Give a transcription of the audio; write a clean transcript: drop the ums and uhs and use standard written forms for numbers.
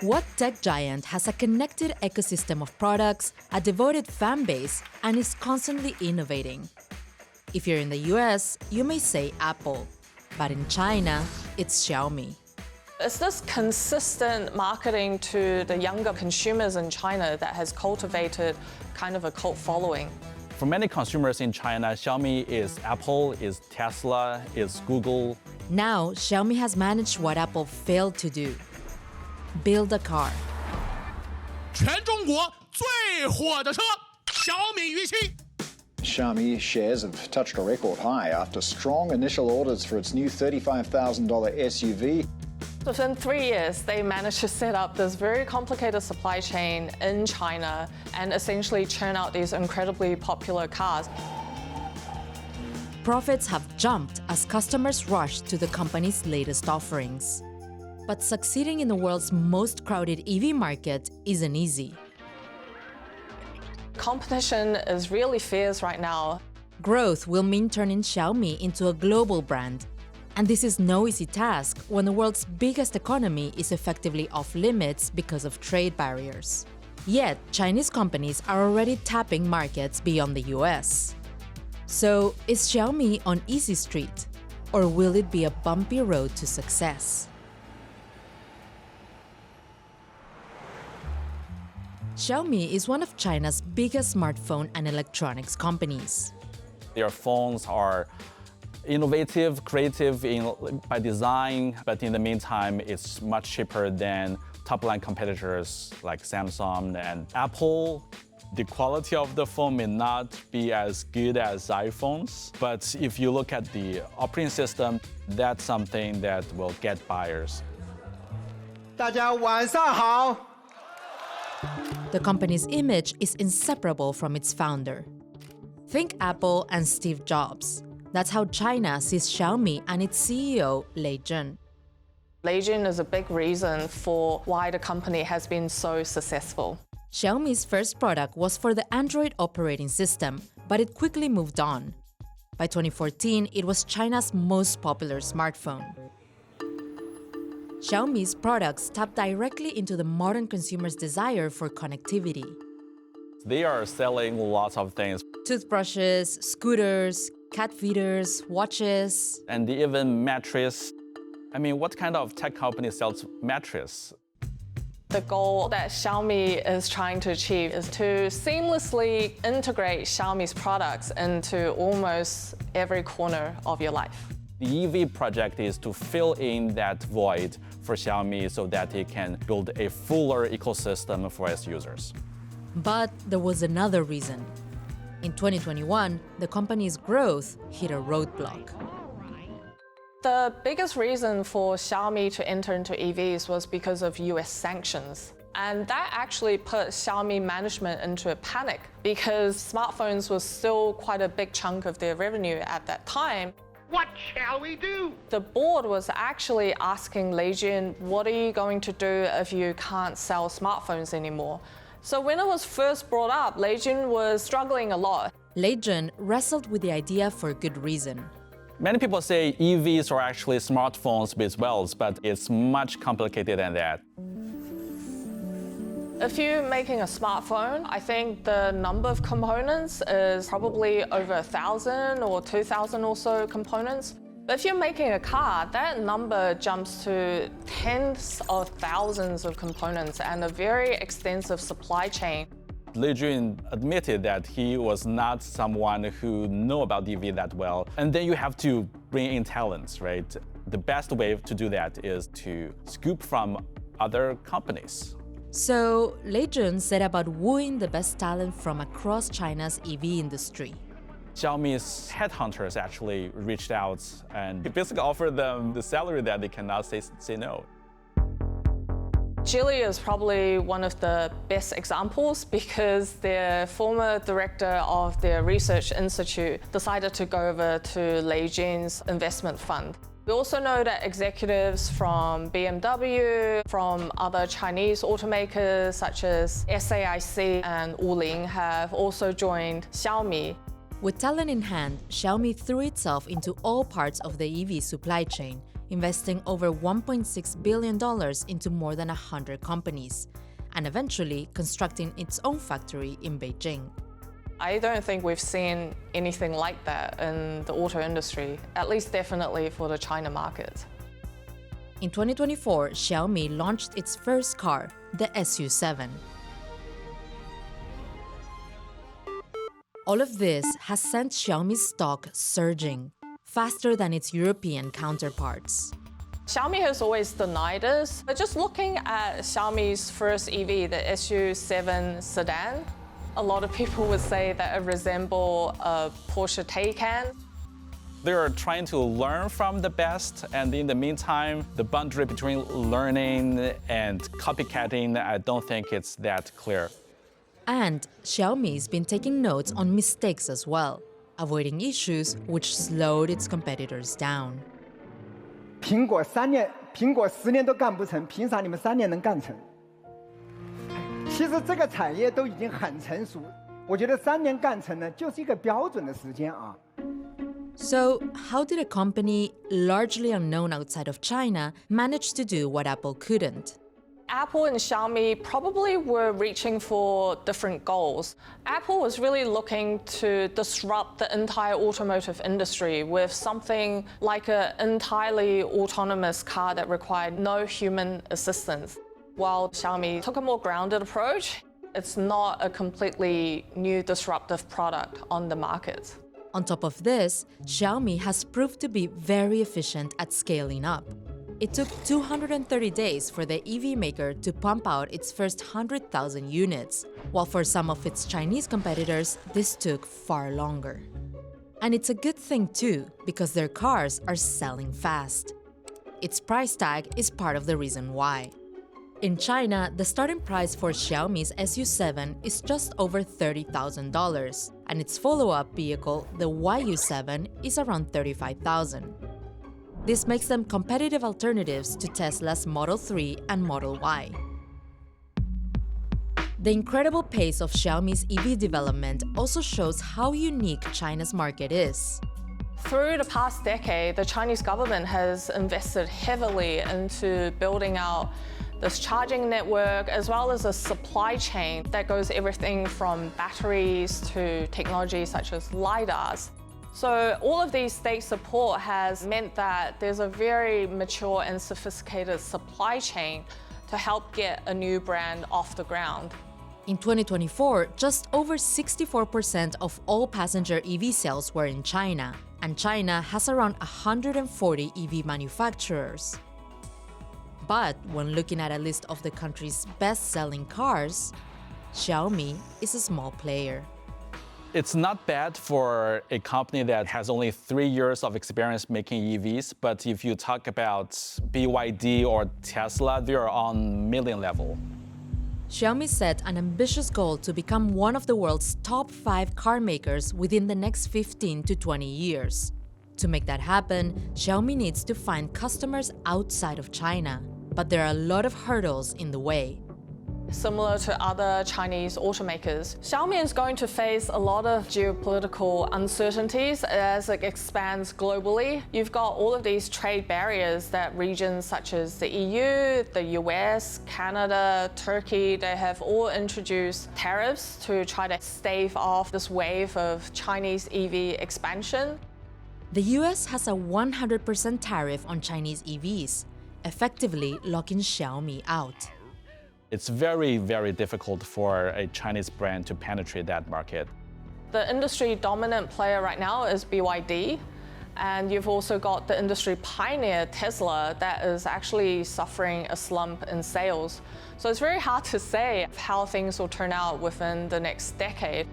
What tech giant has a connected ecosystem of products, a devoted fan base, and is constantly innovating? If you're in the US, you may say Apple, but in China, it's Xiaomi. It's this consistent marketing to the younger consumers in China that has cultivated kind of a cult following. For many consumers in China, Xiaomi is Apple, is Tesla, is Google. Now, Xiaomi has managed what Apple failed to do: build a car. 全中国最火的车，小米与其。 Xiaomi shares have touched a record high after strong initial orders for its new $35,000 SUV. Within 3 years, they managed to set up this very complicated supply chain in China and essentially churn out these incredibly popular cars. Profits have jumped as customers rush to the company's latest offerings. But succeeding in the world's most crowded EV market isn't easy. Competition is really fierce right now. Growth will mean turning Xiaomi into a global brand. And this is no easy task when the world's biggest economy is effectively off limits because of trade barriers. Yet, Chinese companies are already tapping markets beyond the US. So, is Xiaomi on easy street? Or will it be a bumpy road to success? Xiaomi is one of China's biggest smartphone and electronics companies. Their phones are innovative, creative by design, but in the meantime, it's much cheaper than top-line competitors like Samsung and Apple. The quality of the phone may not be as good as iPhones, but if you look at the operating system, that's something that will get buyers. 大家晚上好。 The company's image is inseparable from its founder. Think Apple and Steve Jobs. That's how China sees Xiaomi and its CEO, Lei Jun. Lei Jun is a big reason for why the company has been so successful. Xiaomi's first product was for the Android operating system, but it quickly moved on. By 2014, it was China's most popular smartphone. Xiaomi's products tap directly into the modern consumer's desire for connectivity. They are selling lots of things. Toothbrushes, scooters, cat feeders, watches. And even mattress. I mean, what kind of tech company sells mattress? The goal that Xiaomi is trying to achieve is to seamlessly integrate Xiaomi's products into almost every corner of your life. The EV project is to fill in that void for Xiaomi so that it can build a fuller ecosystem for its users. But there was another reason. In 2021, the company's growth hit a roadblock. The biggest reason for Xiaomi to enter into EVs was because of US sanctions. And that actually put Xiaomi management into a panic because smartphones was still quite a big chunk of their revenue at that time. What shall we do? The board was actually asking Lei Jun, what are you going to do if you can't sell smartphones anymore? So when it was first brought up, Lei Jun was struggling a lot. Lei Jun wrestled with the idea for good reason. Many people say EVs are actually smartphones with wheels, but it's much complicated than that. If you're making a smartphone, I think the number of components is probably over 1,000 or 2,000 or so components. But if you're making a car, that number jumps to tens of thousands of components and a very extensive supply chain. Lei Jun admitted that he was not someone who knew about EV that well. And then you have to bring in talents, right? The best way to do that is to scoop from other companies. So, Lei Jun set about wooing the best talent from across China's EV industry. Xiaomi's headhunters actually reached out and basically offered them the salary that they cannot say no. Geely is probably one of the best examples because their former director of their research institute decided to go over to Lei Jun's investment fund. We also know that executives from BMW, from other Chinese automakers such as SAIC and Wuling have also joined Xiaomi. With talent in hand, Xiaomi threw itself into all parts of the EV supply chain, investing over $1.6 billion into more than 100 companies, and eventually constructing its own factory in Beijing. I don't think we've seen anything like that in the auto industry, at least definitely for the China market. In 2024, Xiaomi launched its first car, the SU7. All of this has sent Xiaomi's stock surging, faster than its European counterparts. Xiaomi has always denied this, but just looking at Xiaomi's first EV, the SU7 sedan, a lot of people would say that it resembles a Porsche Taycan. They're trying to learn from the best, and in the meantime, the boundary between learning and copycatting, I don't think it's that clear. And Xiaomi's been taking notes on mistakes as well, avoiding issues which slowed its competitors down. 苹果10年都干不成，凭啥你们3年能干成？其实这个产业都已经很成熟，我觉得3年干成呢，就是一个标准的时间啊。So, how did a company largely unknown outside of China manage to do what Apple couldn't? Apple and Xiaomi probably were reaching for different goals. Apple was really looking to disrupt the entire automotive industry with something like an entirely autonomous car that required no human assistance. While Xiaomi took a more grounded approach, it's not a completely new disruptive product on the market. On top of this, Xiaomi has proved to be very efficient at scaling up. It took 230 days for the EV maker to pump out its first 100,000 units, while for some of its Chinese competitors, this took far longer. And it's a good thing too, because their cars are selling fast. Its price tag is part of the reason why. In China, the starting price for Xiaomi's SU7 is just over $30,000, and its follow-up vehicle, the YU7, is around $35,000. This makes them competitive alternatives to Tesla's Model 3 and Model Y. The incredible pace of Xiaomi's EV development also shows how unique China's market is. Through the past decade, the Chinese government has invested heavily into building out this charging network as well as a supply chain that goes everything from batteries to technology such as LiDARs. So all of these state support has meant that there's a very mature and sophisticated supply chain to help get a new brand off the ground. In 2024, just over 64% of all passenger EV sales were in China, and China has around 140 EV manufacturers. But when looking at a list of the country's best-selling cars, Xiaomi is a small player. It's not bad for a company that has only 3 years of experience making EVs, but if you talk about BYD or Tesla, they are on million level. Xiaomi set an ambitious goal to become one of the world's top 5 car makers within the next 15 to 20 years. To make that happen, Xiaomi needs to find customers outside of China, but there are a lot of hurdles in the way. Similar to other Chinese automakers, Xiaomi is going to face a lot of geopolitical uncertainties as it expands globally. You've got all of these trade barriers that regions such as the EU, the US, Canada, Turkey, they have all introduced tariffs to try to stave off this wave of Chinese EV expansion. The US has a 100% tariff on Chinese EVs, effectively locking Xiaomi out. It's very, very difficult for a Chinese brand to penetrate that market. The industry dominant player right now is BYD, and you've also got the industry pioneer Tesla that is actually suffering a slump in sales. So it's very hard to say how things will turn out within the next decade.